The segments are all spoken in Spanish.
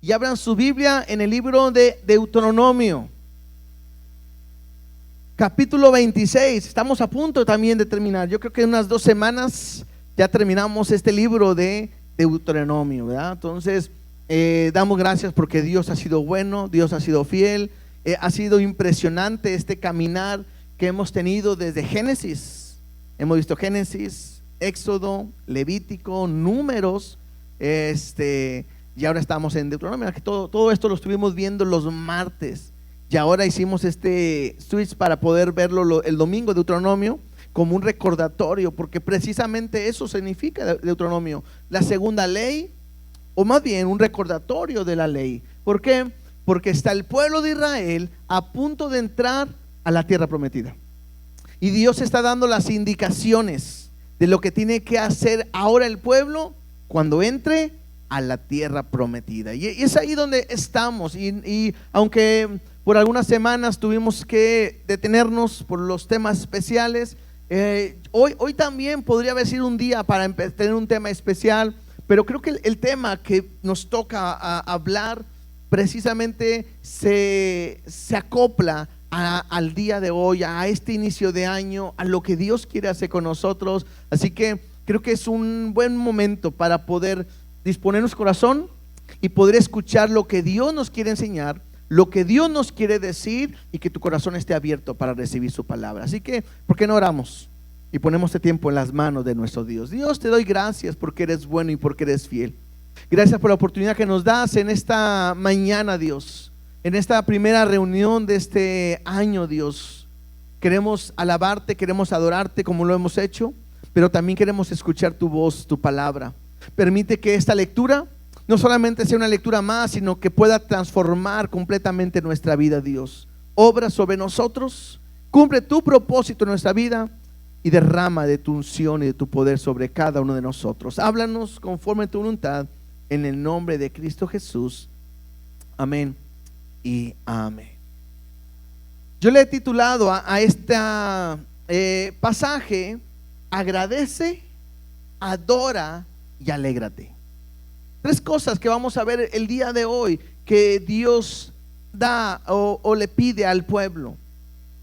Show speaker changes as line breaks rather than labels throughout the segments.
y abran su Biblia en el libro de Deuteronomio, capítulo 26. Estamos a punto también de terminar. Yo creo que en unas 2 semanas ya terminamos este libro de Deuteronomio, ¿verdad? Entonces damos gracias porque Dios ha sido bueno, Dios ha sido fiel. Ha sido impresionante este caminar que hemos tenido desde Génesis. Hemos visto Génesis, Éxodo, Levítico, Números, y ahora estamos en Deuteronomio. Todo esto lo estuvimos viendo los martes, y ahora hicimos este switch para poder verlo el domingo, Deuteronomio, como un recordatorio, porque precisamente eso significa Deuteronomio, la segunda ley, o más bien un recordatorio de la ley. ¿Por qué? Porque está el pueblo de Israel a punto de entrar a la tierra prometida, y Dios está dando las indicaciones de lo que tiene que hacer ahora el pueblo cuando entre a la tierra prometida. Y es ahí donde estamos, y aunque por algunas semanas tuvimos que detenernos por los temas especiales, hoy también podría haber sido un día para tener un tema especial, pero creo que el tema que nos toca hablar precisamente se acopla al día de hoy, a este inicio de año, a lo que Dios quiere hacer con nosotros. Así que creo que es un buen momento para poder disponer nuestro corazón y poder escuchar lo que Dios nos quiere enseñar, lo que Dios nos quiere decir, y que tu corazón esté abierto para recibir su palabra. Así que, ¿por qué no oramos y ponemos este tiempo en las manos de nuestro Dios? Dios, te doy gracias porque eres bueno y porque eres fiel. Gracias por la oportunidad que nos das en esta mañana, Dios, en esta primera reunión de este año, Dios. Queremos alabarte, queremos adorarte como lo hemos hecho, pero también queremos escuchar tu voz, tu palabra. Permite que esta lectura no solamente sea una lectura más, sino que pueda transformar completamente nuestra vida, Dios. Obra sobre nosotros, cumple tu propósito en nuestra vida y derrama de tu unción y de tu poder sobre cada uno de nosotros. Háblanos conforme a tu voluntad, en el nombre de Cristo Jesús. Amén y amén. Yo le he titulado a este pasaje: agradece, adora y alégrate. 3 cosas que vamos a ver el día de hoy que Dios da o le pide al pueblo,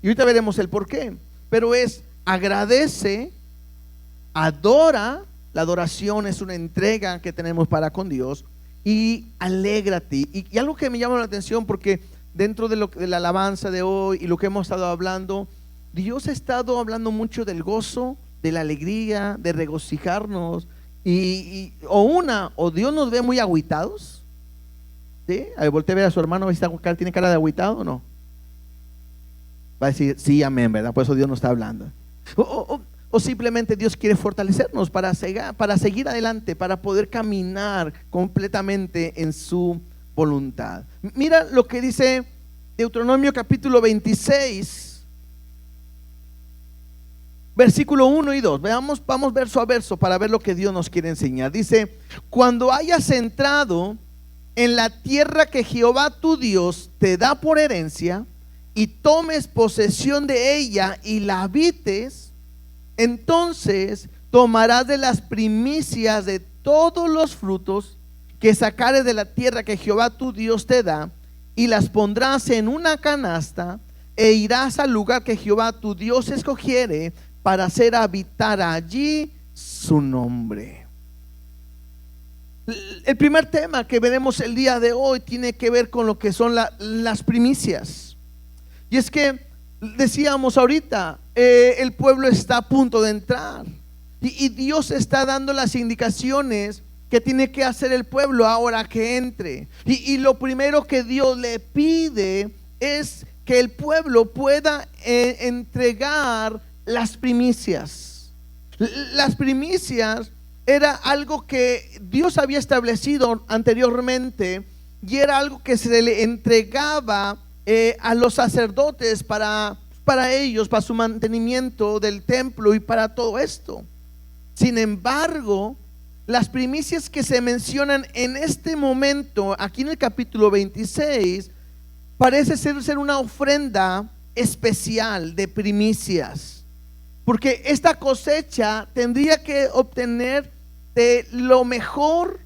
y ahorita veremos el por qué. Pero es: agradece, adora. La adoración es una entrega que tenemos para con Dios, y alégrate. Y algo que me llama la atención, porque dentro de la alabanza de hoy y lo que hemos estado hablando, Dios ha estado hablando mucho del gozo, de la alegría, de regocijarnos. O Dios nos ve muy agüitados, ¿sí? A ver, voltea a ver a su hermano, ¿tiene cara de agüitado o no? Va a decir sí, amén, ¿verdad? Por eso Dios nos está hablando. O simplemente Dios quiere fortalecernos para seguir adelante, para poder caminar completamente en su voluntad. Mira lo que dice Deuteronomio capítulo 26, versículo 1 y 2. Vamos verso a verso para ver lo que Dios nos quiere enseñar. Dice: cuando hayas entrado en la tierra que Jehová tu Dios te da por herencia, y tomes posesión de ella y la habites, entonces tomarás de las primicias de todos los frutos que sacares de la tierra que Jehová tu Dios te da, y las pondrás en una canasta, e irás al lugar que Jehová tu Dios escogiere para hacer habitar allí su nombre. El primer tema que veremos el día de hoy tiene que ver con lo que son las primicias. Y es que decíamos ahorita, el pueblo está a punto de entrar, y Dios está dando las indicaciones que tiene que hacer el pueblo ahora que entre. Y lo primero que Dios le pide es que el pueblo pueda entregar las primicias. Las primicias era algo que Dios había establecido anteriormente, y era algo que se le entregaba a los sacerdotes para ellos, para su mantenimiento del templo y para todo esto. Sin embargo, las primicias que se mencionan en este momento, aquí en el capítulo 26, parece ser una ofrenda especial de primicias, porque esta cosecha tendría que obtener de lo mejor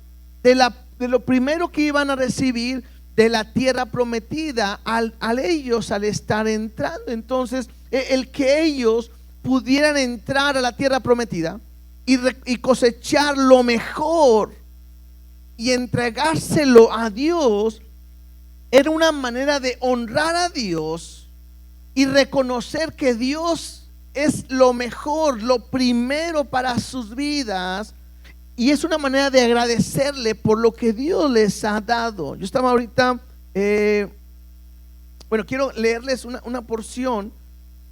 de la de lo primero que iban a recibir de la tierra prometida al ellos al estar entrando. Entonces, el que ellos pudieran entrar a la tierra prometida y cosechar lo mejor y entregárselo a Dios, era una manera de honrar a Dios y reconocer que Dios es lo mejor, lo primero para sus vidas. Y es una manera de agradecerle por lo que Dios les ha dado. Yo estaba ahorita, quiero leerles una porción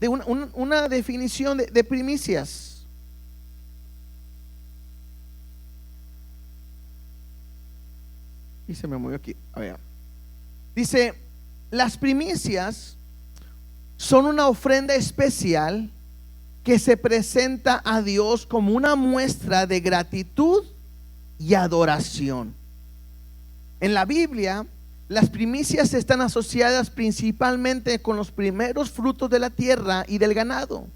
de una definición de primicias. Y se me movió aquí. A ver. Dice, las primicias son una ofrenda especial que se presenta a Dios como una muestra de gratitud y adoración. En la Biblia, las primicias están asociadas principalmente con los primeros frutos de la tierra y del ganado.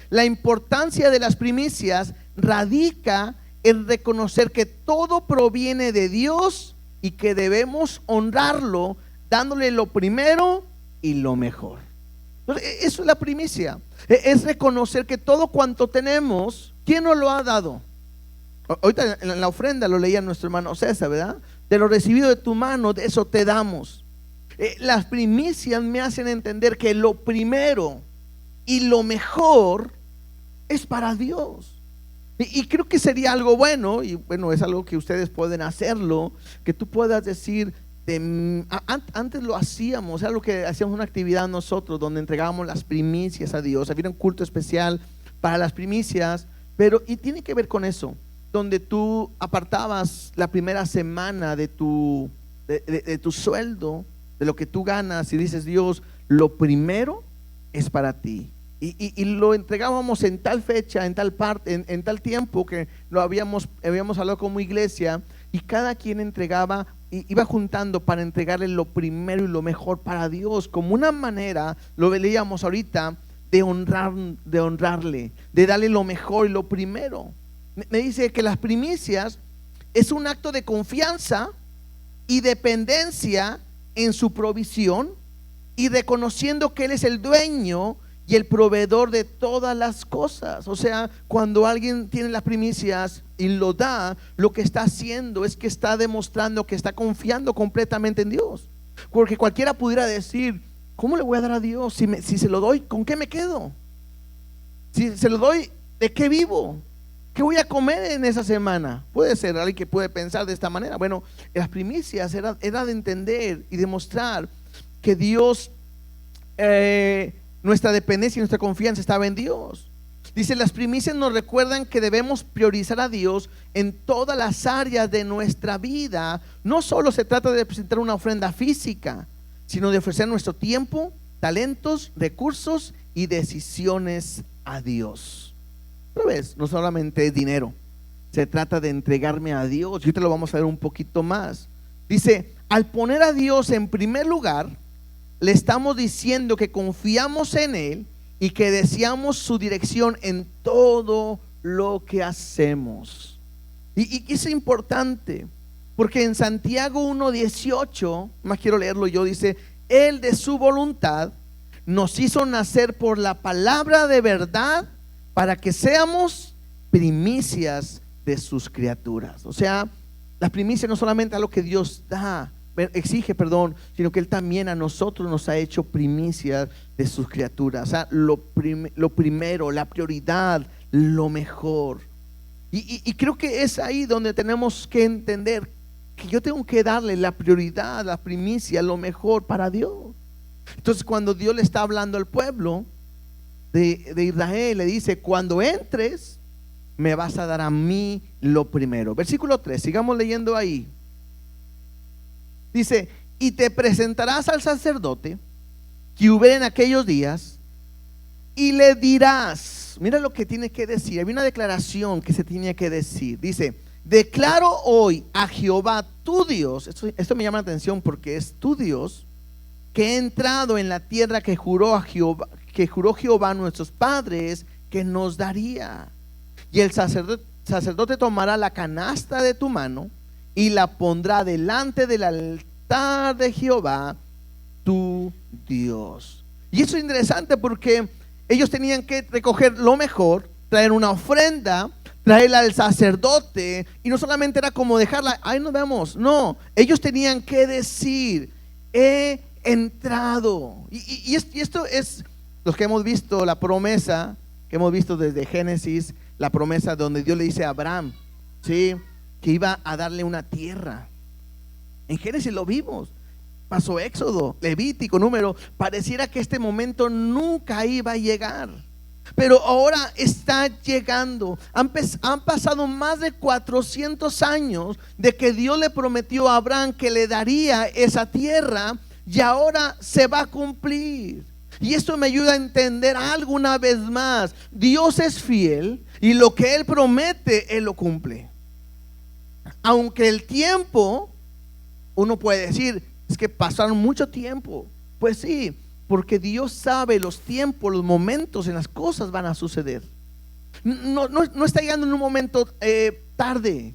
La importancia de las primicias radica en reconocer que todo proviene de Dios y que debemos honrarlo dándole lo primero y lo mejor. Entonces, eso es la primicia. Es reconocer que todo cuanto tenemos, ¿quién nos lo ha dado? Ahorita en la ofrenda lo leía nuestro hermano César, ¿verdad? De lo recibido de tu mano, de eso te damos. Las primicias me hacen entender que lo primero y lo mejor es para Dios. Y creo que sería algo bueno, y bueno, es algo que ustedes pueden hacerlo, que tú puedas decir, antes lo hacíamos, era lo que hacíamos, una actividad nosotros donde entregábamos las primicias a Dios. Había un culto especial para las primicias, pero y tiene que ver con eso, donde tú apartabas la primera semana de tu sueldo, de lo que tú ganas, y dices, Dios, lo primero es para ti. Y lo entregábamos en tal fecha, en tal parte, en tal tiempo que lo habíamos hablado como iglesia, y cada quien entregaba, iba juntando para entregarle lo primero y lo mejor para Dios, como una manera, lo veíamos ahorita, de honrarle, de darle lo mejor y lo primero. Me dice que las primicias es un acto de confianza y dependencia en su provisión, y reconociendo que Él es el dueño y el proveedor de todas las cosas. O sea, cuando alguien tiene las primicias y lo da, lo que está haciendo es que está demostrando que está confiando completamente en Dios. Porque cualquiera pudiera decir, ¿cómo le voy a dar a Dios? Si se lo doy, ¿con qué me quedo? Si se lo doy, ¿de qué vivo? ¿Qué voy a comer en esa semana? Puede ser alguien que puede pensar de esta manera. Bueno, las primicias era de entender y demostrar que Dios, nuestra dependencia y nuestra confianza estaba en Dios. Dice, las primicias nos recuerdan que debemos priorizar a Dios en todas las áreas de nuestra vida. No solo se trata de presentar una ofrenda física, sino de ofrecer nuestro tiempo, talentos, recursos y decisiones a Dios. Otra vez, no solamente es dinero, se trata de entregarme a Dios. Y ahorita lo vamos a ver un poquito más. Dice, al poner a Dios en primer lugar, le estamos diciendo que confiamos en Él y que deseamos su dirección en todo lo que hacemos. Y es importante, porque en Santiago 1:18, más quiero leerlo yo, dice, Él de su voluntad nos hizo nacer por la palabra de verdad para que seamos primicias de sus criaturas. O sea, las primicias no solamente a lo que Dios exige, sino que Él también a nosotros nos ha hecho primicias de sus criaturas. O sea, lo primero, la prioridad, lo mejor. Y creo que es ahí donde tenemos que entender que yo tengo que darle la prioridad, la primicia, lo mejor para Dios. Entonces, cuando Dios le está hablando al pueblo de Israel, le dice, cuando entres, me vas a dar a mí lo primero. Versículo 3, sigamos leyendo ahí. Dice, y te presentarás al sacerdote que hubiera en aquellos días, y le dirás, mira lo que tiene que decir, había una declaración que se tenía que decir. Dice, declaro hoy a Jehová tu Dios, esto me llama la atención porque es tu Dios, que he entrado en la tierra que juró Jehová a nuestros padres que nos daría. Y el sacerdote tomará la canasta de tu mano y la pondrá delante del altar de Jehová, tu Dios. Y eso es interesante porque ellos tenían que recoger lo mejor, traer una ofrenda, traerla al sacerdote, y no solamente era como dejarla, ahí nos vemos, no, ellos tenían que decir, he entrado. Y esto es los que hemos visto la promesa, que hemos visto desde Génesis, la promesa donde Dios le dice a Abraham, ¿sí?, que iba a darle una tierra. En Génesis lo vimos, pasó Éxodo, Levítico, Número, pareciera que este momento nunca iba a llegar, pero ahora está llegando. Han pasado más de 400 años de que Dios le prometió a Abraham que le daría esa tierra, y ahora se va a cumplir. Y esto me ayuda a entender algo una vez más: Dios es fiel y lo que Él promete, Él lo cumple. Aunque el tiempo, uno puede decir, es que pasaron mucho tiempo. Pues sí, porque Dios sabe los tiempos, los momentos en las cosas van a suceder. No está llegando en un momento tarde,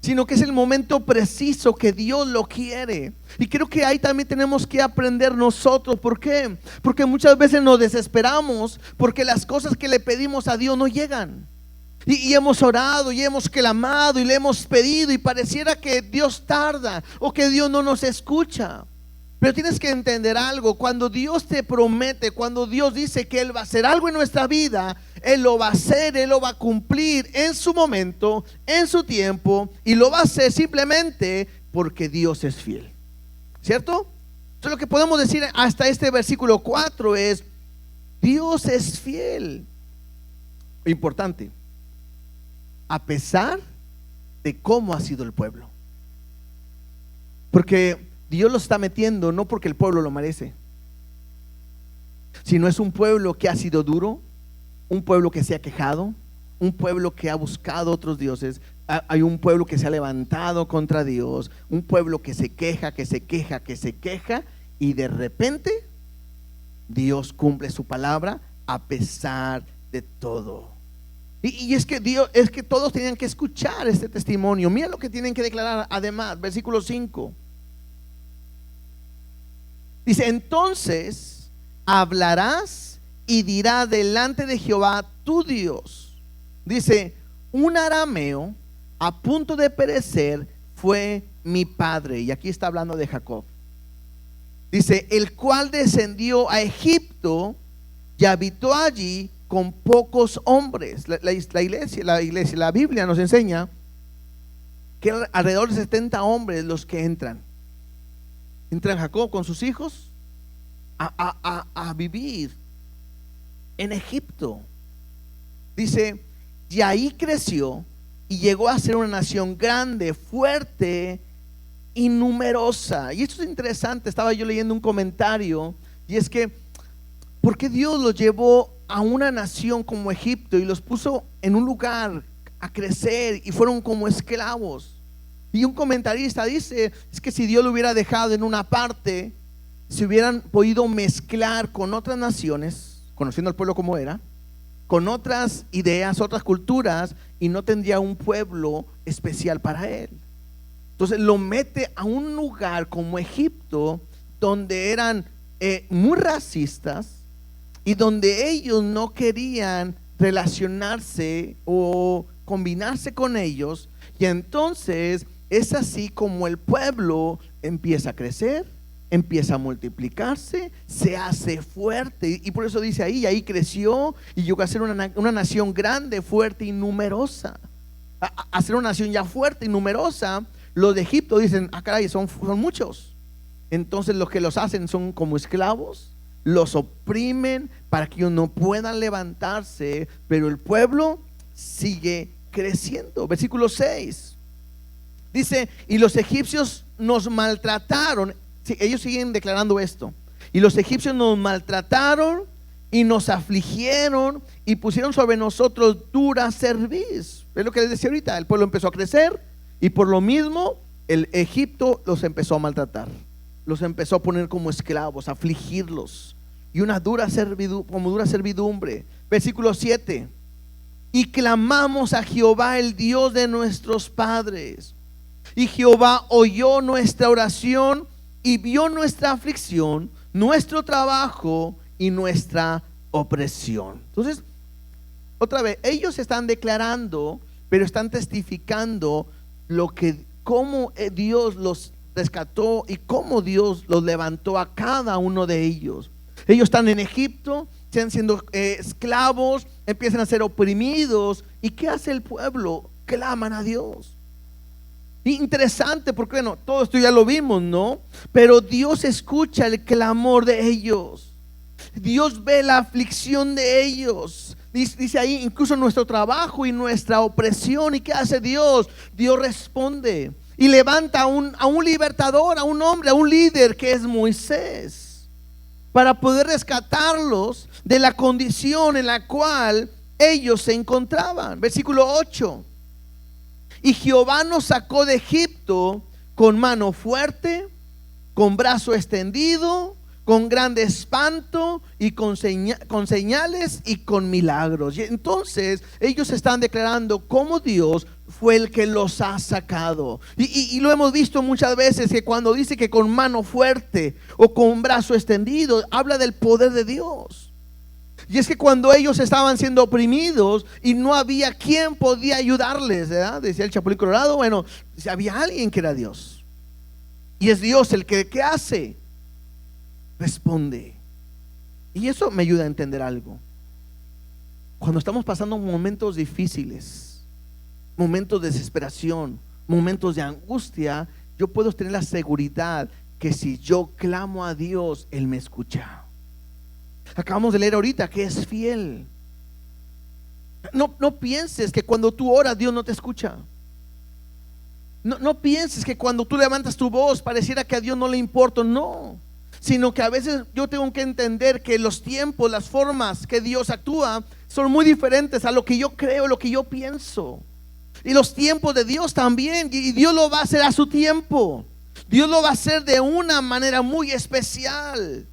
sino que es el momento preciso que Dios lo quiere. Y creo que ahí también tenemos que aprender nosotros. ¿Por qué? Porque muchas veces nos desesperamos porque las cosas que le pedimos a Dios no llegan. Y hemos orado y hemos clamado y le hemos pedido, y pareciera que Dios tarda o que Dios no nos escucha. Pero tienes que entender algo: cuando Dios te promete, cuando Dios dice que Él va a hacer algo en nuestra vida, Él lo va a hacer, Él lo va a cumplir en su momento, en su tiempo, y lo va a hacer simplemente porque Dios es fiel, ¿cierto? Entonces lo que podemos decir hasta este versículo 4 es: Dios es fiel. Importante, a pesar de cómo ha sido el pueblo, porque Dios lo está metiendo no porque el pueblo lo merece, sino es un pueblo que ha sido duro, un pueblo que se ha quejado, un pueblo que ha buscado otros dioses. Hay un pueblo que se ha levantado contra Dios, un pueblo que se queja, que se queja, que se queja, y de repente Dios cumple su palabra a pesar de todo. Y es que todos tenían que escuchar este testimonio. Mira lo que tienen que declarar además, versículo 5. Dice: entonces hablarás y dirás delante de Jehová tu Dios. Dice: un arameo a punto de perecer fue mi padre. Y aquí está hablando de Jacob. Dice: el cual descendió a Egipto y habitó allí con pocos hombres. La Biblia nos enseña que alrededor de 70 hombres los que entran Jacob con sus hijos a vivir en Egipto. Dice: y ahí creció y llegó a ser una nación grande, fuerte y numerosa. Y esto es interesante. Estaba yo leyendo un comentario, y es que ¿por qué Dios los llevó a una nación como Egipto y los puso en un lugar a crecer y fueron como esclavos? Y un comentarista dice: es que si Dios lo hubiera dejado en una parte, se hubieran podido mezclar con otras naciones, conociendo al pueblo como era, con otras ideas, otras culturas, y no tendría un pueblo especial para él. Entonces lo mete a un lugar como Egipto, donde eran muy racistas y donde ellos no querían relacionarse o combinarse con ellos. Y entonces es así como el pueblo empieza a crecer, empieza a multiplicarse, se hace fuerte. Y por eso dice ahí creció y llegó a ser una nación grande, fuerte y numerosa. A ser una nación ya fuerte y numerosa. Los de Egipto dicen: ah, caray, son muchos. Entonces los que los hacen son como esclavos, los oprimen para que ellos no puedan levantarse, pero el pueblo sigue creciendo. Versículo 6 dice: y los egipcios nos maltrataron. Sí, ellos siguen declarando esto: y los egipcios nos maltrataron y nos afligieron y pusieron sobre nosotros dura cerviz. Es lo que les decía ahorita. El pueblo empezó a crecer y por lo mismo el Egipto los empezó a maltratar, los empezó a poner como esclavos, a afligirlos, y una dura servidumbre. Versículo 7: y clamamos a Jehová, el Dios de nuestros padres, Y Jehová oyó nuestra oración y vio nuestra aflicción, nuestro trabajo y nuestra opresión. Entonces, otra vez, ellos están declarando, pero están testificando cómo Dios los rescató y cómo Dios los levantó a cada uno de ellos. Ellos están en Egipto, están siendo esclavos, empiezan a ser oprimidos. ¿Y qué hace el pueblo? Claman a Dios. Interesante, porque bueno, todo esto ya lo vimos, ¿no? Pero Dios escucha el clamor de ellos. Dios ve la aflicción de ellos. Dice ahí, incluso nuestro trabajo y nuestra opresión. ¿Y qué hace Dios? Dios responde y levanta a un libertador, a un hombre, a un líder, que es Moisés, para poder rescatarlos de la condición en la cual ellos se encontraban. Versículo 8. Y Jehová nos sacó de Egipto con mano fuerte, con brazo extendido, con grande espanto y con señales y con milagros. Y entonces ellos están declarando cómo Dios fue el que los ha sacado. Y lo hemos visto muchas veces, que cuando dice que con mano fuerte o con brazo extendido, habla del poder de Dios. Y es que cuando ellos estaban siendo oprimidos y no había quien podía ayudarles, ¿verdad? Decía el Chapulín Colorado, bueno, había alguien que era Dios. Y es Dios el que ¿qué hace? Responde. Y eso me ayuda a entender algo. Cuando estamos pasando momentos difíciles, momentos de desesperación, momentos de angustia, yo puedo tener la seguridad que si yo clamo a Dios, Él me escucha. Acabamos de leer ahorita que es fiel. No pienses que cuando tú oras Dios no te escucha. No pienses que cuando tú levantas tu voz pareciera que a Dios no le importa. No, sino que a veces yo tengo que entender que los tiempos, las formas que Dios actúa son muy diferentes a lo que yo creo, lo que yo pienso. Y los tiempos de Dios también. Y Dios lo va a hacer a su tiempo. Dios lo va a hacer de una manera muy especial.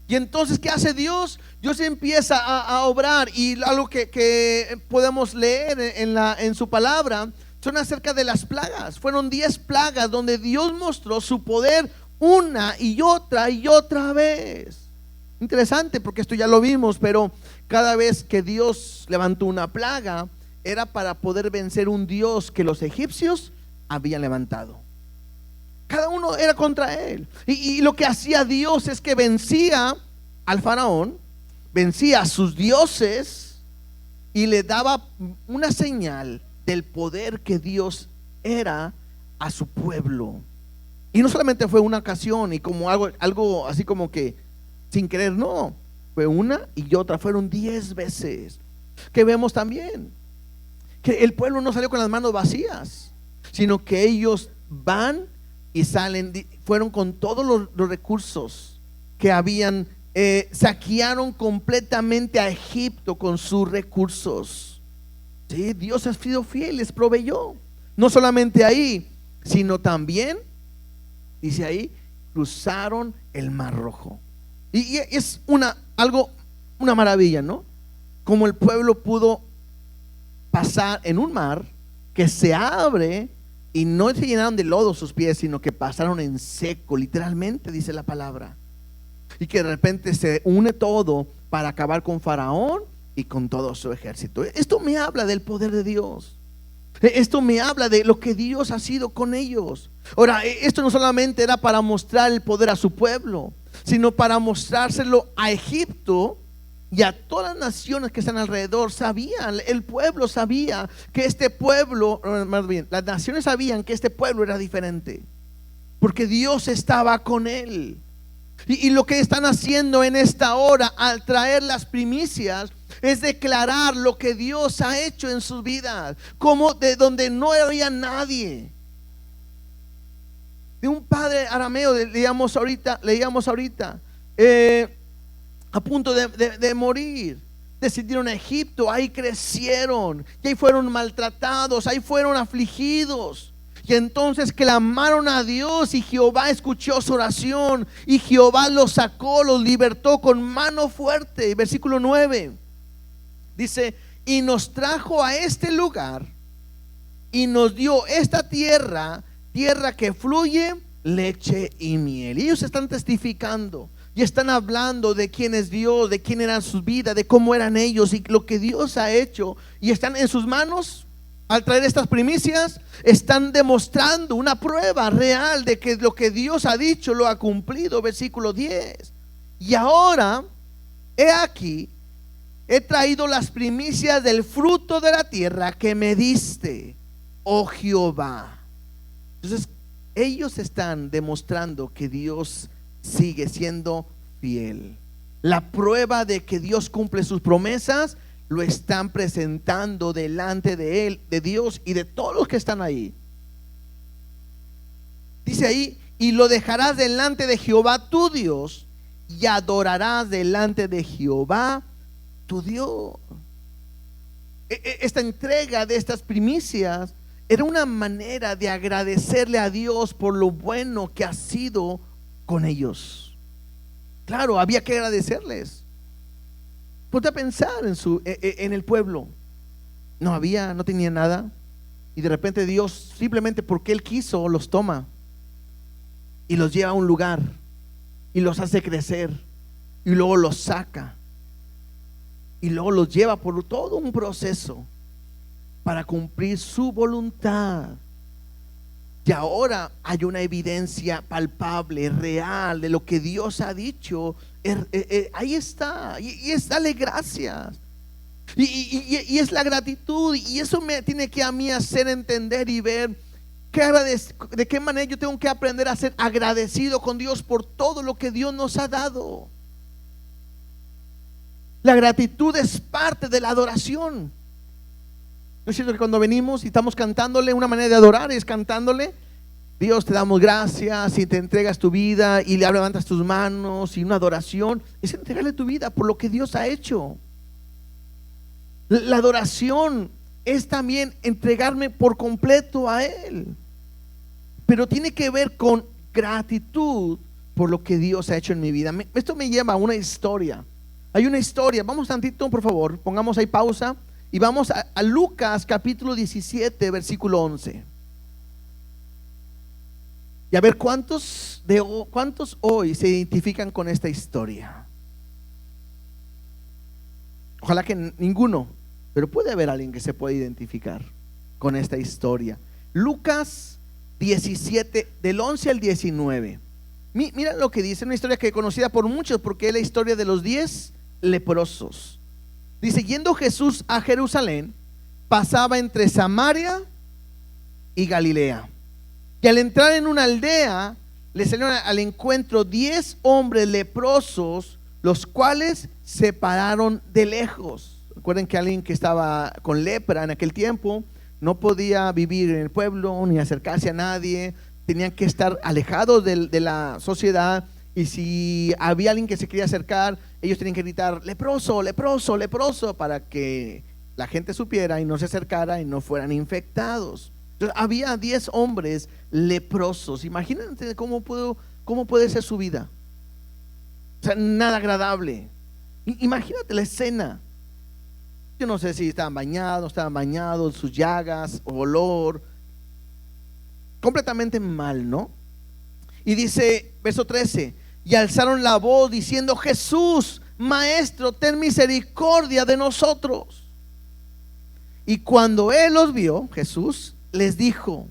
Y entonces, ¿qué hace Dios? Dios empieza a obrar. Y algo que podemos leer en su palabra son acerca de las plagas. Fueron 10 plagas donde Dios mostró su poder una y otra vez. Interesante, porque esto ya lo vimos, pero cada vez que Dios levantó una plaga era para poder vencer un Dios que los egipcios habían levantado. Cada uno era contra él. Y lo que hacía Dios es que vencía al faraón, vencía a sus dioses y le daba una señal del poder que Dios era a su pueblo. Y no solamente fue una ocasión y como algo así como que sin querer, no, fue una y otra, fueron 10 veces. Que vemos también que el pueblo no salió con las manos vacías, sino que ellos van y salen, fueron con todos los recursos que habían, saquearon completamente a Egipto con sus recursos. Sí, Dios ha sido fiel, les proveyó. No solamente ahí, sino también, dice ahí, cruzaron el Mar Rojo. Y es una maravilla, ¿no? Como el pueblo pudo pasar en un mar que se abre y no se llenaron de lodo sus pies, sino que pasaron en seco, literalmente dice la palabra. Y que de repente se une todo para acabar con Faraón y con todo su ejército. Esto me habla del poder de Dios. Esto me habla de lo que Dios ha sido con ellos. Ahora, esto no solamente era para mostrar el poder a su pueblo, sino para mostrárselo a Egipto y a todas las naciones que están alrededor. Sabían, el pueblo sabía que este pueblo, más bien, las naciones sabían que este pueblo era diferente, porque Dios estaba con él. Y lo que están haciendo en esta hora al traer las primicias es declarar lo que Dios ha hecho en sus vidas, como de donde no había nadie. De un padre arameo, leíamos ahorita, a punto de morir, decidieron a Egipto, ahí crecieron, y ahí fueron maltratados, ahí fueron afligidos. Y entonces clamaron a Dios y Jehová escuchó su oración y Jehová los sacó, los libertó con mano fuerte. Versículo 9 dice: y nos trajo a este lugar y nos dio esta tierra, tierra que fluye leche y miel. Y ellos están testificando y están hablando de quién es Dios, de quién eran sus vidas, de cómo eran ellos y lo que Dios ha hecho. Y están en sus manos, al traer estas primicias, están demostrando una prueba real de que lo que Dios ha dicho lo ha cumplido. Versículo 10. Y ahora, he aquí, he traído las primicias del fruto de la tierra que me diste, oh Jehová. Entonces, ellos están demostrando que Dios sigue siendo fiel. La prueba de que Dios cumple sus promesas lo están presentando delante de él, de Dios y de todos los que están ahí. Dice ahí: y lo dejarás delante de Jehová tu Dios, y adorarás delante de Jehová tu Dios. Esta entrega de estas primicias era una manera de agradecerle a Dios por lo bueno que ha sido con ellos. Claro, había que agradecerles. Ponte a pensar en el pueblo. No tenía nada, y de repente Dios, simplemente porque Él quiso, los toma y los lleva a un lugar y los hace crecer, y luego los saca y luego los lleva por todo un proceso para cumplir su voluntad. Y ahora hay una evidencia palpable, real, de lo que Dios ha dicho. Ahí está, y es darle gracias. Y es la gratitud, y eso me tiene que a mí hacer entender y ver de qué manera yo tengo que aprender a ser agradecido con Dios por todo lo que Dios nos ha dado. La gratitud es parte de la adoración. ¿No es cierto que cuando venimos y estamos cantándole, una manera de adorar es cantándole: Dios, te damos gracias, y te entregas tu vida y le levantas tus manos, y una adoración es entregarle tu vida por lo que Dios ha hecho. La adoración es también entregarme por completo a Él, pero tiene que ver con gratitud por lo que Dios ha hecho en mi vida. Esto me lleva a una historia. Hay una historia, vamos tantito por favor, pongamos ahí pausa y vamos a Lucas capítulo 17 versículo 11. Y a ver cuántos hoy se identifican con esta historia. Ojalá que ninguno, pero puede haber alguien que se pueda identificar con esta historia. Lucas 17 del 11 al 19. Mira lo que dice, una historia que es conocida por muchos porque es la historia de los 10 leprosos. Dice: yendo Jesús a Jerusalén, pasaba entre Samaria y Galilea. Y al entrar en una aldea, le salieron al encuentro 10 hombres leprosos, los cuales se pararon de lejos. Recuerden que alguien que estaba con lepra en aquel tiempo no podía vivir en el pueblo ni acercarse a nadie, tenían que estar alejados de la sociedad. Y si había alguien que se quería acercar, ellos tenían que gritar: leproso, leproso, leproso, para que la gente supiera y no se acercara y no fueran infectados. Entonces, había 10 hombres leprosos. Imagínate cómo puede ser su vida. O sea, nada agradable. Imagínate la escena. Yo no sé si estaban bañados, sus llagas, olor, completamente mal, ¿no? Y dice, verso 13: y alzaron la voz diciendo: Jesús, Maestro, ten misericordia de nosotros. Y cuando Él los vio, Jesús les dijo: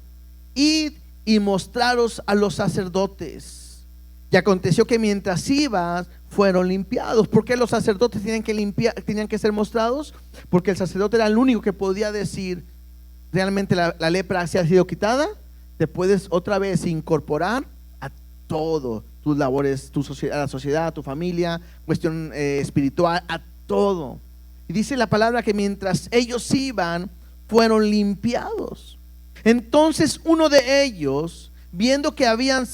id y mostraros a los sacerdotes. Y aconteció que mientras iban, fueron limpiados. ¿Por qué los sacerdotes tenían que ser mostrados? Porque el sacerdote era el único que podía decir: realmente la lepra se ha sido quitada, te puedes otra vez incorporar a todo, tus labores, a la sociedad, a tu familia, cuestión espiritual, a todo. Y dice la palabra que mientras ellos iban, fueron limpiados. Entonces uno de ellos, viendo que había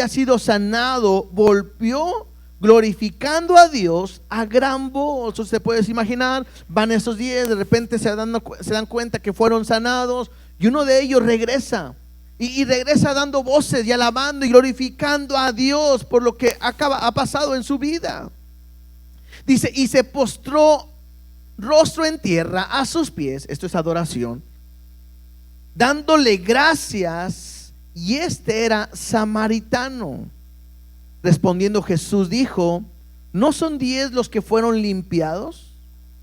sido sanado, volvió glorificando a Dios a gran voz. Usted puede imaginar, van esos 10, de repente se dan cuenta que fueron sanados, y uno de ellos regresa y regresa dando voces y alabando y glorificando a Dios por lo que ha pasado en su vida. Dice: y se postró rostro en tierra a sus pies. Esto es adoración. dándole gracias, y este era samaritano. Respondiendo Jesús dijo: ¿no son 10 los que fueron limpiados?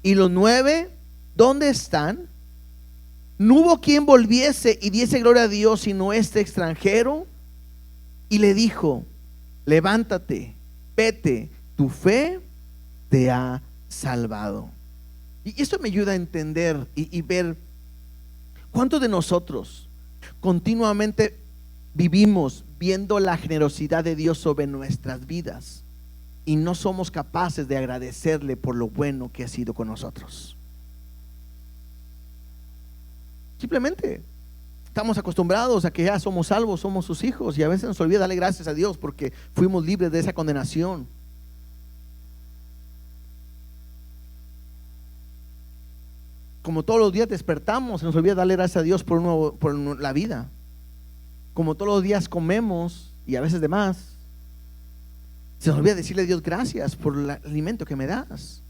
¿Y los 9 dónde están? No hubo quien volviese y diese gloria a Dios sino este extranjero. Y le dijo: levántate, vete, tu fe te ha salvado. Y esto me ayuda a entender y ver cuántos de nosotros continuamente vivimos viendo la generosidad de Dios sobre nuestras vidas y no somos capaces de agradecerle por lo bueno que ha sido con nosotros. Simplemente estamos acostumbrados a que ya somos salvos, somos sus hijos, y a veces nos olvida darle gracias a Dios porque fuimos libres de esa condenación. Como todos los días despertamos, se nos olvida darle gracias a Dios por la vida. Como todos los días comemos, y a veces de más, se nos olvida decirle a Dios gracias por el alimento que me das.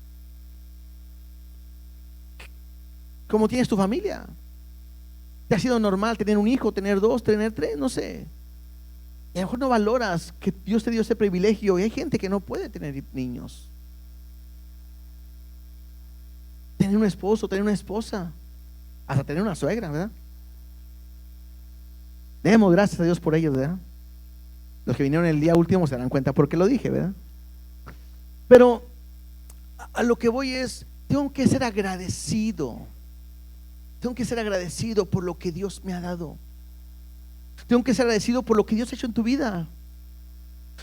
¿Cómo tienes tu familia? ¿Te ha sido normal tener un hijo, tener 2, tener 3? No sé. Y a lo mejor no valoras que Dios te dio ese privilegio, y hay gente que no puede tener niños. Tener un esposo, tener una esposa, hasta tener una suegra, ¿verdad? Demos gracias a Dios por ellos, ¿verdad? Los que vinieron el día último se darán cuenta por qué lo dije, ¿verdad? Pero a lo que voy es, tengo que ser agradecido. Tengo que ser agradecido por lo que Dios me ha dado. Tengo que ser agradecido por lo que Dios ha hecho en tu vida.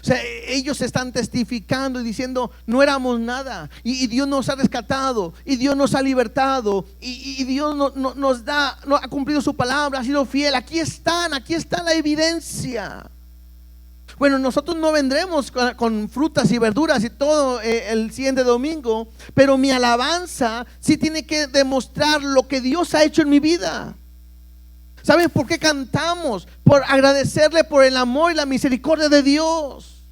O sea, ellos están testificando y diciendo: no éramos nada, y Dios nos ha rescatado, y Dios nos ha libertado, y Dios nos ha cumplido su palabra, ha sido fiel. Aquí está la evidencia. Bueno, nosotros no vendremos con frutas y verduras y todo el siguiente domingo, pero mi alabanza sí tiene que demostrar lo que Dios ha hecho en mi vida. ¿Saben por qué cantamos? Por agradecerle por el amor y la misericordia de Dios.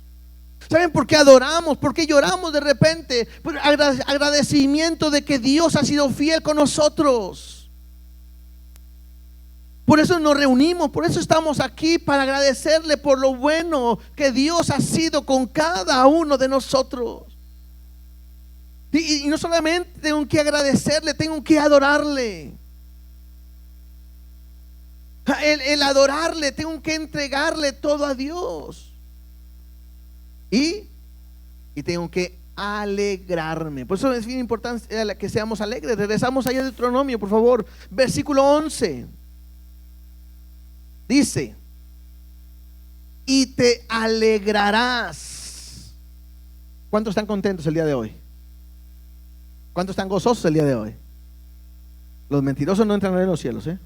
¿Saben por qué adoramos? ¿Por qué lloramos de repente? Por agradecimiento de que Dios ha sido fiel con nosotros. Por eso nos reunimos, por eso estamos aquí, para agradecerle por lo bueno que Dios ha sido con cada uno de nosotros. Y no solamente tengo que agradecerle, tengo que adorarle. El adorarle, tengo que entregarle todo a Dios. Y tengo que alegrarme. Por eso es bien importante que seamos alegres. Regresamos allá de Deuteronomio, por favor. Versículo 11. Dice: y te alegrarás. ¿Cuántos están contentos el día de hoy? ¿Cuántos están gozosos el día de hoy? Los mentirosos no entran en los cielos, ¿eh?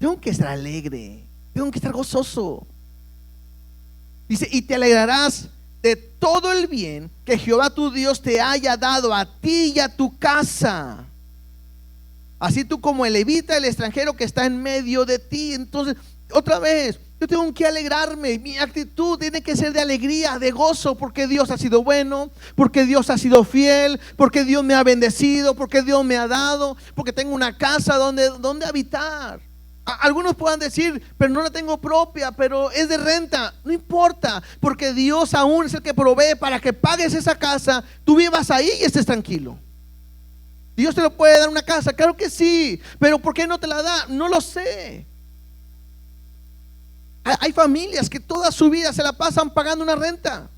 Tengo que estar alegre, tengo que estar gozoso. Dice: y te alegrarás de todo el bien que Jehová tu Dios te haya dado a ti y a tu casa, así tú como el levita, el extranjero que está en medio de ti. Entonces, otra vez, yo tengo que alegrarme. Mi actitud tiene que ser de alegría, de gozo, porque Dios ha sido bueno, porque Dios ha sido fiel, porque Dios me ha bendecido, porque Dios me ha dado, porque tengo una casa donde habitar. Algunos puedan decir: pero no la tengo propia, pero es de renta. No importa, porque Dios aún es el que provee para que pagues esa casa, tú vivas ahí y estés tranquilo. Dios te lo puede dar una casa, claro que sí, pero ¿por qué no te la da? No lo sé. Hay familias que toda su vida se la pasan pagando una renta.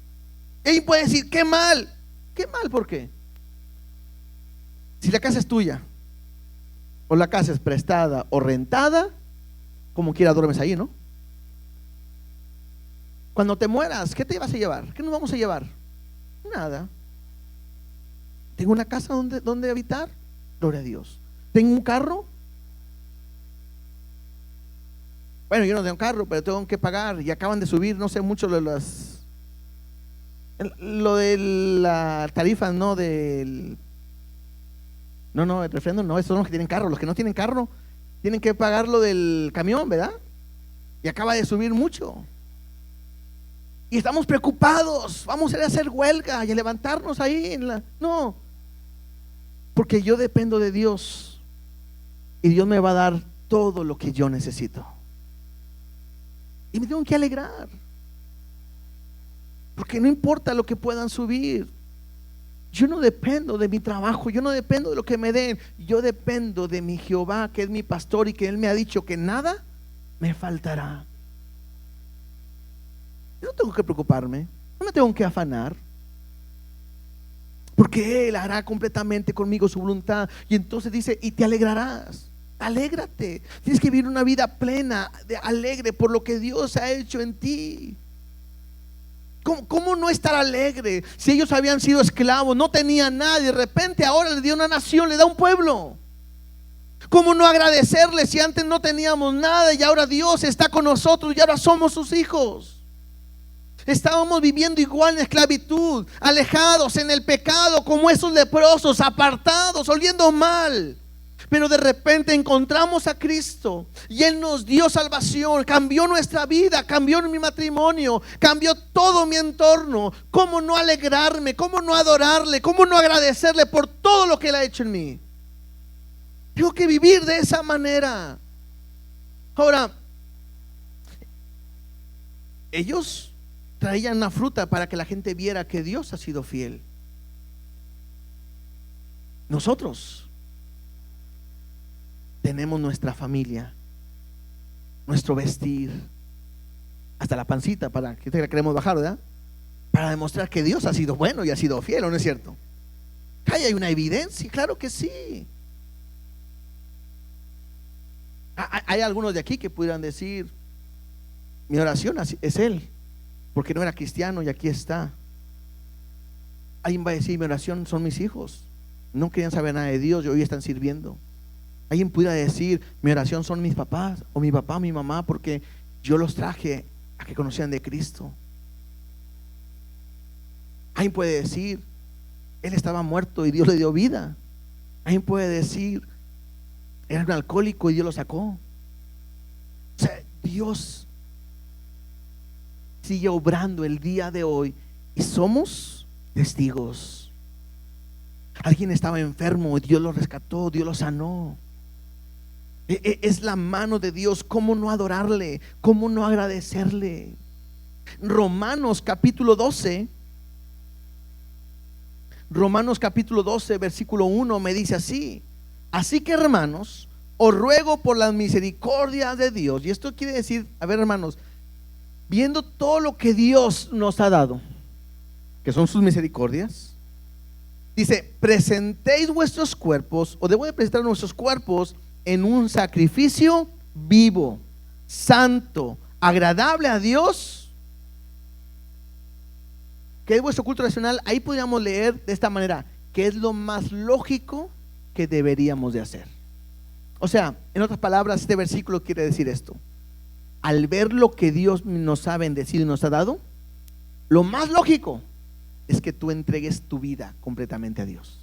Y puede decir: qué mal. ¿Qué mal? ¿Por qué? Si la casa es tuya, o la casa es prestada o rentada, como quiera duermes ahí, ¿no? Cuando te mueras, ¿qué te vas a llevar? ¿Qué nos vamos a llevar? Nada. ¿Tengo una casa donde habitar? Gloria a Dios. ¿Tengo un carro? Bueno, yo no tengo carro, pero tengo que pagar, y acaban de subir, no sé mucho lo de la tarifa, ¿no? El referéndum no, esos son los que tienen carro. Los que no tienen carro tienen que pagar lo del camión, ¿verdad? Y acaba de subir mucho. Y estamos preocupados. Vamos a ir a hacer huelga y a levantarnos ahí no, porque yo dependo de Dios. y Dios me va a dar todo lo que yo necesito. Y me tengo que alegrar, porque no importa lo que puedan subir. Yo no dependo de mi trabajo, yo no dependo de lo que me den. Yo dependo de mi Jehová, que es mi pastor y que Él me ha dicho que nada me faltará. Yo no tengo que preocuparme, no me tengo que afanar, porque Él hará completamente conmigo su voluntad. Y entonces dice, y te alegrarás. Alégrate, tienes que vivir una vida plena, alegre por lo que Dios ha hecho en ti. ¿Cómo no estar alegre? Si ellos habían sido esclavos, no tenían nada, y de repente ahora le dio una nación, le da un pueblo. ¿Cómo no agradecerle si antes no teníamos nada y ahora Dios está con nosotros y ahora somos sus hijos? Estábamos viviendo igual en esclavitud, alejados en el pecado como esos leprosos, apartados, oliendo mal. Pero de repente encontramos a Cristo y Él nos dio salvación, cambió nuestra vida, cambió mi matrimonio, cambió todo mi entorno. ¿Cómo no alegrarme? ¿Cómo no adorarle? ¿Cómo no agradecerle por todo lo que Él ha hecho en mí? Tengo que vivir de esa manera. Ahora, ellos traían una fruta para que la gente viera que Dios ha sido fiel. Nosotros tenemos nuestra familia, nuestro vestir, hasta la pancita para que la queremos bajar, ¿verdad? Para demostrar que Dios ha sido bueno y ha sido fiel, ¿o no es cierto? Hay una evidencia, claro que sí. Hay algunos de aquí que pudieran decir, mi oración es Él, porque no era cristiano y aquí está. Alguien va a decir, mi oración son mis hijos, no querían saber nada de Dios y hoy están sirviendo. Alguien pudiera decir, mi oración son mis papás, o mi papá o mi mamá, porque yo los traje a que conocieran de Cristo. Alguien puede decir, él estaba muerto y Dios le dio vida. Alguien puede decir, era un alcohólico y Dios lo sacó. O sea, Dios sigue obrando el día de hoy y somos testigos. Alguien estaba enfermo y Dios lo rescató, Dios lo sanó. Es la mano de Dios. ¿Cómo no adorarle? ¿Cómo no agradecerle? Romanos capítulo 12 versículo 1 me dice así: así que, hermanos, os ruego por las misericordias de Dios. Y esto quiere decir, a ver, hermanos, viendo todo lo que Dios nos ha dado, que son sus misericordias, dice, presentéis vuestros cuerpos, o debo de presentar nuestros cuerpos en un sacrificio vivo, santo, agradable a Dios, que es vuestro culto racional. Ahí podríamos leer de esta manera, que es lo más lógico que deberíamos de hacer. O sea, en otras palabras, este versículo quiere decir esto: al ver lo que Dios nos ha bendecido y nos ha dado, lo más lógico es que tú entregues tu vida completamente a Dios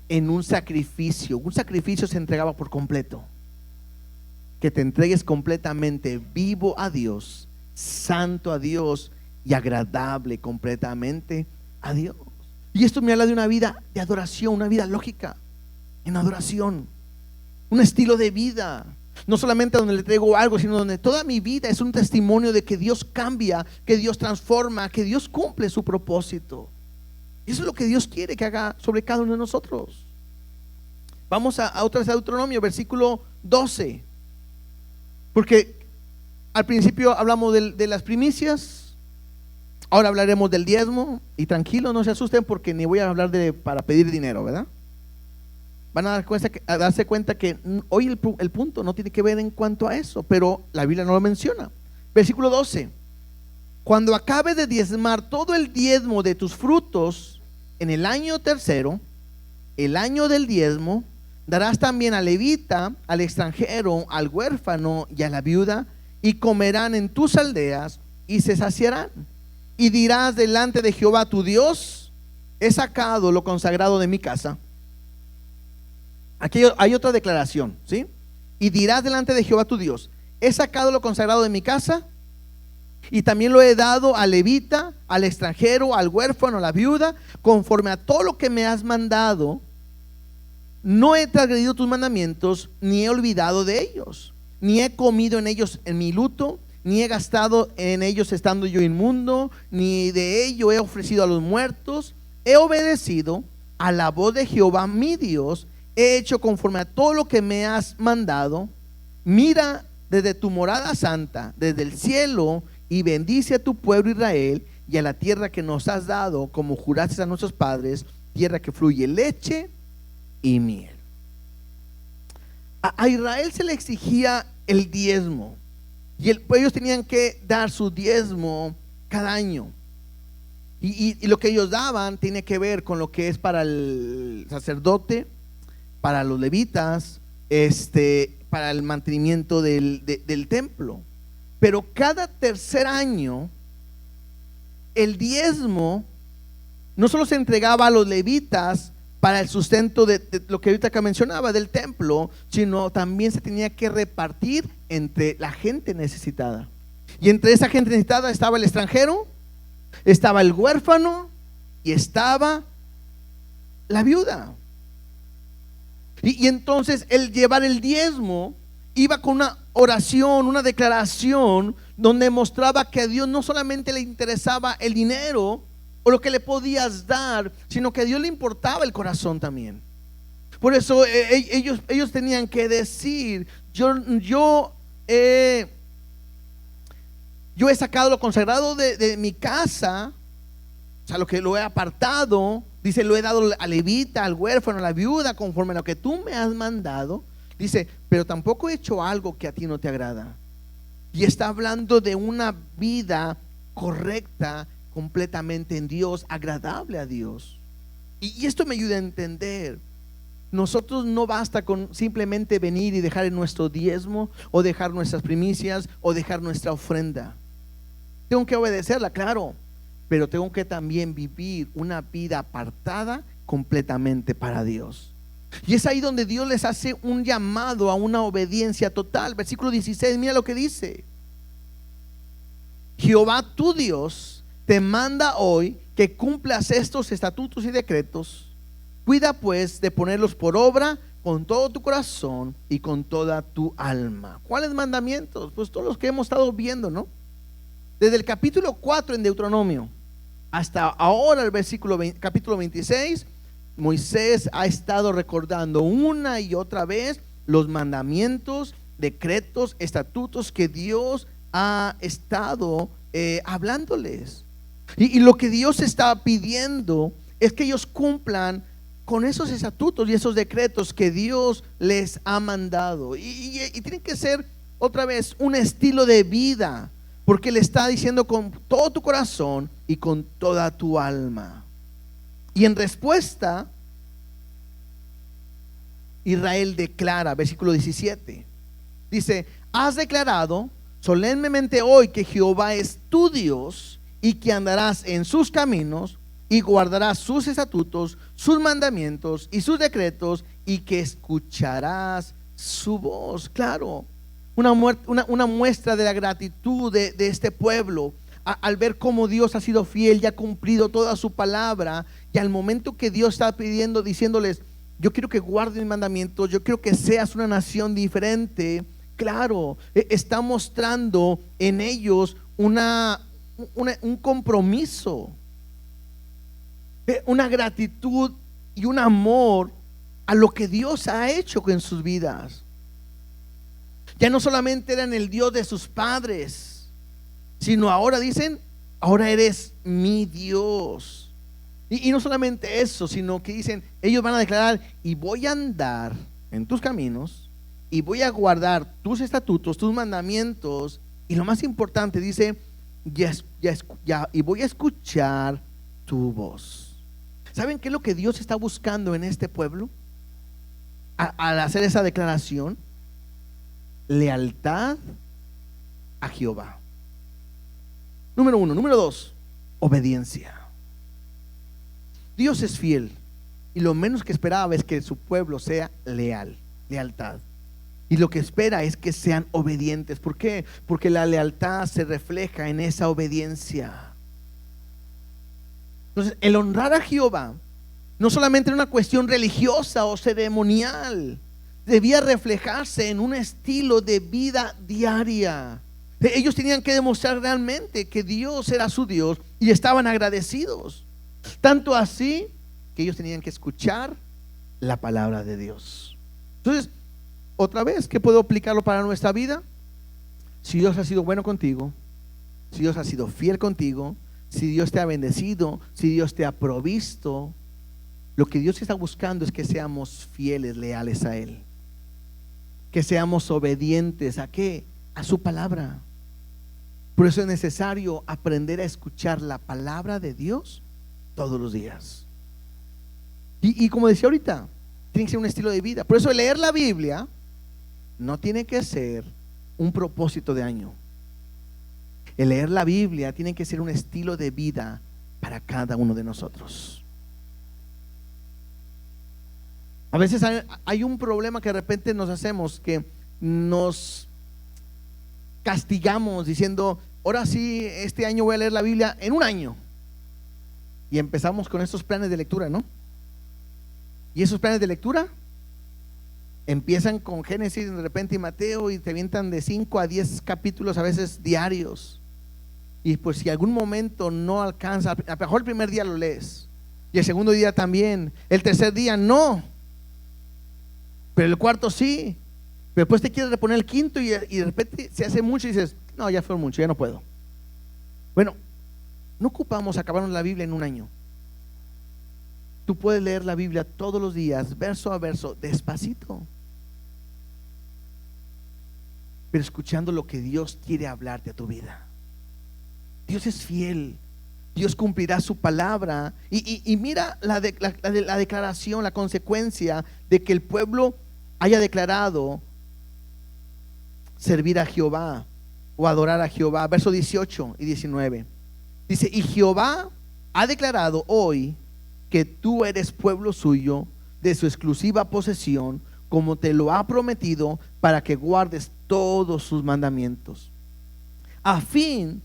en un sacrificio. Un sacrificio se entregaba por completo. Que te entregues completamente vivo a Dios, santo a Dios y agradable completamente a Dios. Y esto me habla de una vida de adoración, una vida lógica en adoración, un estilo de vida. No solamente donde le traigo algo, sino donde toda mi vida es un testimonio de que Dios cambia, que Dios transforma, que Dios cumple su propósito. Eso es lo que Dios quiere que haga sobre cada uno de nosotros. Vamos a otra vez a Deuteronomio, versículo 12. Porque al principio hablamos de las primicias, ahora hablaremos del diezmo. Y tranquilo, no se asusten, porque ni voy a hablar para pedir dinero, ¿verdad? Van a darse cuenta que hoy el punto no tiene que ver en cuanto a eso, pero la Biblia no lo menciona. Versículo 12: cuando acabes de diezmar todo el diezmo de tus frutos en el año tercero, el año del diezmo, darás también al levita, al extranjero, al huérfano y a la viuda, y comerán en tus aldeas y se saciarán. Y dirás delante de Jehová tu Dios: he sacado lo consagrado de mi casa. Aquí hay otra declaración, ¿sí? Y dirás delante de Jehová tu Dios: he sacado lo consagrado de mi casa, y también lo he dado al levita, al extranjero, al huérfano, a la viuda, conforme a todo lo que me has mandado. no he transgredido tus mandamientos, ni he olvidado de ellos, ni he comido en ellos en mi luto, ni he gastado en ellos estando yo inmundo, ni de ello he ofrecido a los muertos. He obedecido a la voz de Jehová mi Dios, he hecho conforme a todo lo que me has mandado. Mira desde tu morada santa, desde el cielo, y bendice a tu pueblo Israel y a la tierra que nos has dado, como juraste a nuestros padres, tierra que fluye leche y miel. A Israel se le exigía el diezmo, y ellos tenían que dar su diezmo cada año. Y lo que ellos daban tiene que ver con lo que es para el sacerdote, para los levitas, para el mantenimiento del templo. Pero cada tercer año el diezmo no solo se entregaba a los levitas para el sustento de lo que ahorita acá mencionaba del templo, sino también se tenía que repartir entre la gente necesitada. Y entre esa gente necesitada estaba el extranjero, estaba el huérfano y estaba la viuda. Y entonces el llevar el diezmo iba con una oración, una declaración donde mostraba que a Dios no solamente le interesaba el dinero o lo que le podías dar, sino que a Dios le importaba el corazón también. Por eso ellos tenían que decir: yo he sacado lo consagrado de mi casa, o sea, lo que lo he apartado. Dice, lo he dado al levita, al huérfano, a la viuda, conforme a lo que tú me has mandado. Dice, pero tampoco he hecho algo que a ti no te agrada. Y está hablando de una vida correcta, completamente en Dios, agradable a Dios. Y esto me ayuda a entender. Nosotros no basta con simplemente venir y dejar nuestro diezmo, o dejar nuestras primicias, o dejar nuestra ofrenda. Tengo que obedecerla, claro, pero tengo que también vivir una vida apartada completamente para Dios. Y es ahí donde Dios les hace un llamado a una obediencia total. Versículo 16, mira lo que dice: Jehová tu Dios te manda hoy que cumplas estos estatutos y decretos. Cuida pues de ponerlos por obra con todo tu corazón y con toda tu alma. ¿Cuáles mandamientos? Pues todos los que hemos estado viendo, ¿no? Desde el capítulo 4 en Deuteronomio hasta ahora el capítulo 26, Moisés ha estado recordando una y otra vez los mandamientos, decretos, estatutos que Dios ha estado hablándoles. Y lo que Dios está pidiendo es que ellos cumplan con esos estatutos y esos decretos que Dios les ha mandado. Y tiene que ser otra vez un estilo de vida, porque le está diciendo con todo tu corazón y con toda tu alma. Y en respuesta, Israel declara, versículo 17, dice: has declarado solemnemente hoy que Jehová es tu Dios, y que andarás en sus caminos y guardarás sus estatutos, sus mandamientos y sus decretos, y que escucharás su voz. Claro, una muestra de la gratitud de este pueblo al ver cómo Dios ha sido fiel y ha cumplido toda su palabra. Y al momento que Dios está pidiendo, diciéndoles: yo quiero que guarden mis mandamientos, yo quiero que seas una nación diferente. Claro, está mostrando en ellos un compromiso, una gratitud y un amor a lo que Dios ha hecho en sus vidas. Ya no solamente eran el Dios de sus padres, sino ahora dicen: ahora eres mi Dios. Y no solamente eso, sino que dicen, ellos van a declarar: y voy a andar en tus caminos, y voy a guardar tus estatutos, tus mandamientos, y lo más importante, dice, y voy a escuchar tu voz. ¿Saben qué es lo que Dios está buscando en este pueblo al hacer esa declaración? Lealtad a Jehová. Número 1. Número 2, obediencia. Dios es fiel, y lo menos que esperaba es que su pueblo sea lealtad. Y lo que espera es que sean obedientes. ¿Por qué? Porque la lealtad se refleja en esa obediencia. Entonces, el honrar a Jehová no solamente era una cuestión religiosa o ceremonial, debía reflejarse en un estilo de vida diaria. Ellos tenían que demostrar realmente que Dios era su Dios y estaban agradecidos. Tanto así que ellos tenían que escuchar la palabra de Dios. Entonces, otra vez, ¿qué puedo aplicarlo para nuestra vida? Si Dios ha sido bueno contigo, si Dios ha sido fiel contigo, si Dios te ha bendecido, si Dios te ha provisto, lo que Dios está buscando es que seamos fieles, leales a Él. Que seamos obedientes ¿a qué? A su palabra. Por eso es necesario aprender a escuchar la palabra de Dios todos los días. Y como decía ahorita, tiene que ser un estilo de vida. Por eso leer la Biblia no tiene que ser un propósito de año. El leer la Biblia tiene que ser un estilo de vida para cada uno de nosotros. A veces hay un problema que de repente nos hacemos, que nos castigamos diciendo, ahora sí, este año voy a leer la Biblia en un año. Y empezamos con estos planes de lectura, ¿no? Y esos planes de lectura empiezan con Génesis de repente y Mateo, y te avientan de 5 a 10 capítulos a veces diarios. Y pues si algún momento no alcanza, a lo mejor el primer día lo lees, y el segundo día también, el tercer día no, pero el cuarto sí, pero después te quieres reponer el quinto y de repente se hace mucho y dices, no, ya fue mucho, ya no puedo. Bueno, no ocupamos acabarnos la Biblia en un año. Tú puedes leer la Biblia todos los días, verso a verso, despacito, pero escuchando lo que Dios quiere hablarte a tu vida. Dios es fiel, Dios cumplirá su palabra. Y mira la declaración, la consecuencia de que el pueblo haya declarado servir a Jehová o adorar a Jehová. Verso 18 y 19 dice: y Jehová ha declarado hoy que tú eres pueblo suyo, de su exclusiva posesión, como te lo ha prometido, para que guardes todos sus mandamientos, a fin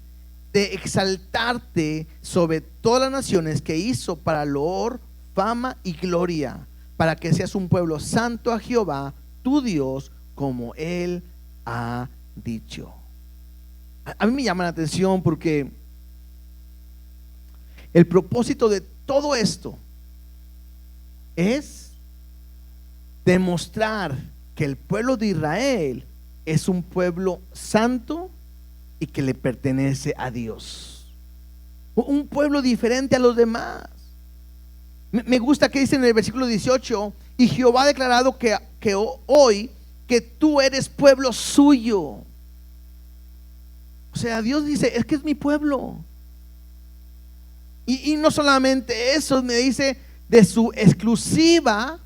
de exaltarte sobre todas las naciones que hizo para loor, fama y gloria, para que seas un pueblo santo a Jehová tu Dios, como Él ha dicho. A mí me llama la atención porque el propósito de todo esto es demostrar que el pueblo de Israel es un pueblo santo y que le pertenece a Dios, un pueblo diferente a los demás. Me gusta que dice en el versículo 18: y Jehová ha declarado que hoy que tú eres pueblo suyo. O sea, Dios dice, es que es mi pueblo. Y no solamente eso, me dice de su exclusiva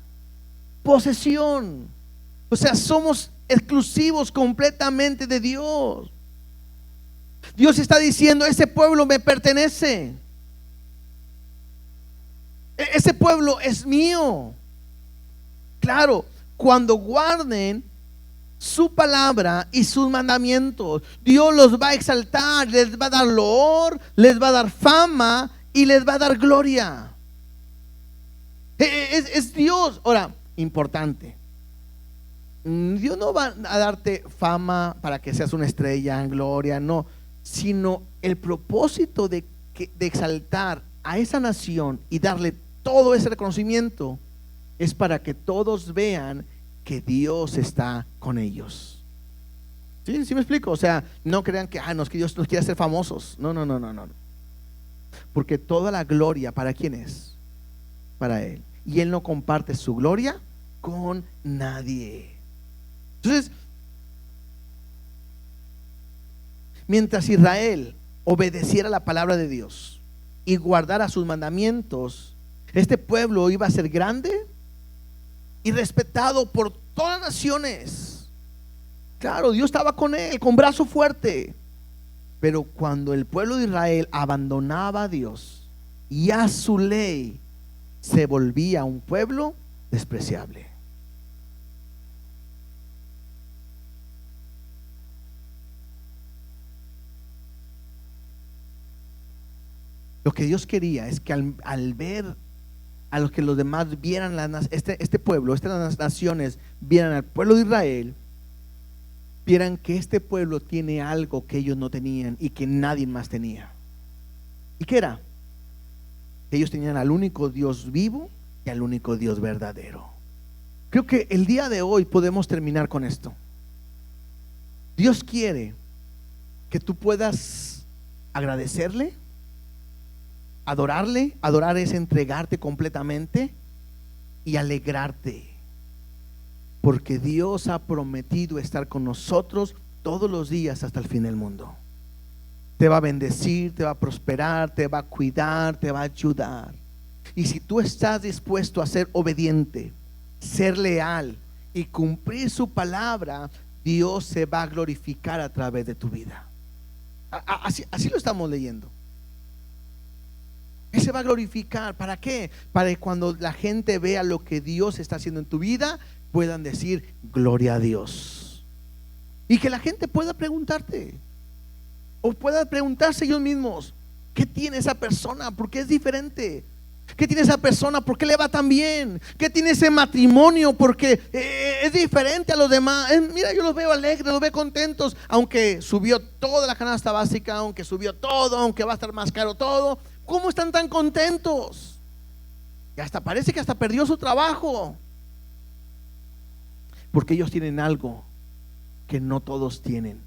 posesión. O sea, somos exclusivos completamente de Dios. Dios está diciendo, ese pueblo me pertenece, ese pueblo es mío. Claro, cuando guarden su palabra y sus mandamientos, Dios los va a exaltar, les va a dar loor, les va a dar fama y les va a dar gloria. Es Dios. Ahora, importante, Dios no va a darte fama para que seas una estrella en gloria, no, sino el propósito de exaltar a esa nación y darle todo ese reconocimiento es para que todos vean que Dios está con ellos. ¿Sí? ¿Sí me explico? O sea, no crean que, no, es que Dios nos quiere hacer famosos. No. Porque toda la gloria, ¿para quién es? Para Él. Y Él no comparte su gloria con nadie. Entonces, mientras Israel obedeciera la palabra de Dios y guardara sus mandamientos, este pueblo iba a ser grande y respetado por todas las naciones. Claro, Dios estaba con él, con brazo fuerte. Pero cuando el pueblo de Israel abandonaba a Dios y a su ley, se volvía un pueblo despreciable. Lo que Dios quería es que al a los que los demás vieran este pueblo, estas naciones vieran al pueblo de Israel, vieran que este pueblo tiene algo que ellos no tenían y que nadie más tenía. ¿Y qué era? Que ellos tenían al único Dios vivo y al único Dios verdadero. Creo que el día de hoy podemos terminar con esto. Dios quiere que tú puedas agradecerle, adorarle. Adorar es entregarte completamente y alegrarte, porque Dios ha prometido estar con nosotros todos los días hasta el fin del mundo. Te va a bendecir, te va a prosperar, te va a cuidar, te va a ayudar. Y si tú estás dispuesto a ser obediente, ser leal y cumplir su palabra, Dios se va a glorificar a través de tu vida. Así lo estamos leyendo. Él se va a glorificar. ¿Para qué? Para que cuando la gente vea lo que Dios está haciendo en tu vida, puedan decir gloria a Dios. Y que la gente pueda preguntarte, o pueda preguntarse ellos mismos: ¿qué tiene esa persona? ¿Por qué es diferente? ¿Qué tiene esa persona? ¿Por qué le va tan bien? ¿Qué tiene ese matrimonio? Porque es diferente a los demás. Mira, yo los veo alegres, los veo contentos. Aunque subió toda la canasta básica, aunque subió todo, aunque va a estar más caro todo, ¿cómo están tan contentos? Y hasta parece que hasta perdió su trabajo, porque ellos tienen algo que no todos tienen.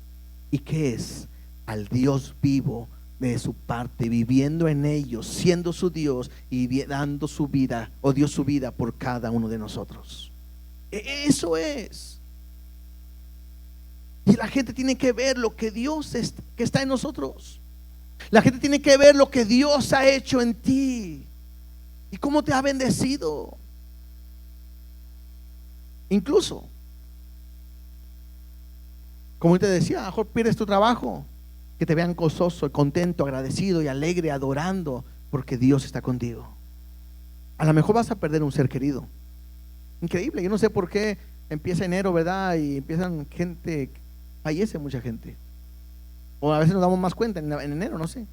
¿Y qué es? Al Dios vivo de su parte, viviendo en ellos, siendo su Dios y dando su vida, o dio su vida por cada uno de nosotros. Eso es. Y la gente tiene que ver lo que Dios que está en nosotros. La gente tiene que ver lo que Dios ha hecho en ti y cómo te ha bendecido. Incluso, como te decía, a lo mejor pierdes tu trabajo, que te vean gozoso, contento, agradecido y alegre, adorando, porque Dios está contigo. A lo mejor vas a perder un ser querido. Increíble, yo no sé por qué empieza enero, ¿verdad? Y empiezan gente, fallece mucha gente. O a veces nos damos más cuenta en enero, no sé.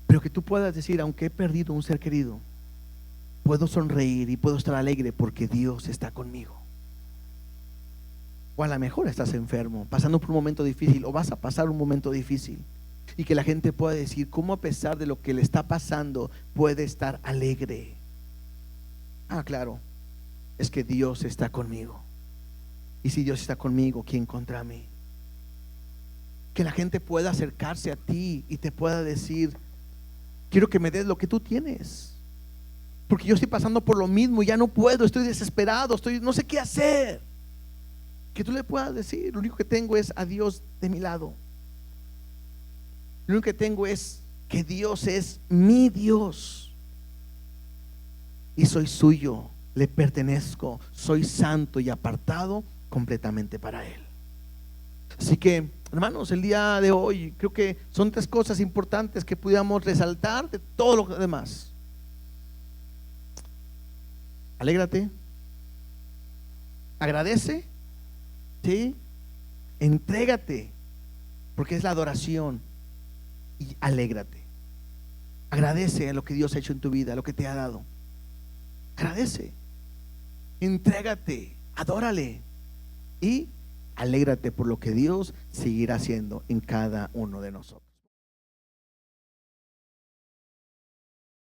Pero que tú puedas decir: aunque he perdido un ser querido, puedo sonreír y puedo estar alegre porque Dios está conmigo. O a lo mejor estás enfermo, pasando por un momento difícil, o vas a pasar un momento difícil, y que la gente pueda decir cómo a pesar de lo que le está pasando puede estar alegre. Claro, es que Dios está conmigo. Y si Dios está conmigo, ¿quién contra mí? Que la gente pueda acercarse a ti y te pueda decir: quiero que me des lo que tú tienes, porque yo estoy pasando por lo mismo y ya no puedo, estoy desesperado, no sé qué hacer. Que tú le puedas decir: lo único que tengo es a Dios de mi lado. Lo único que tengo es que Dios es mi Dios y soy suyo, le pertenezco, soy santo y apartado completamente para Él. Así que, hermanos, el día de hoy creo que son 3 cosas importantes que pudiéramos resaltar de todo lo demás. Alégrate, agradece, ¿sí? Entrégate, porque es la adoración, y alégrate. Agradece a lo que Dios ha hecho en tu vida, lo que te ha dado. Agradece, entrégate, adórale y alégrate por lo que Dios seguirá haciendo en cada uno de nosotros.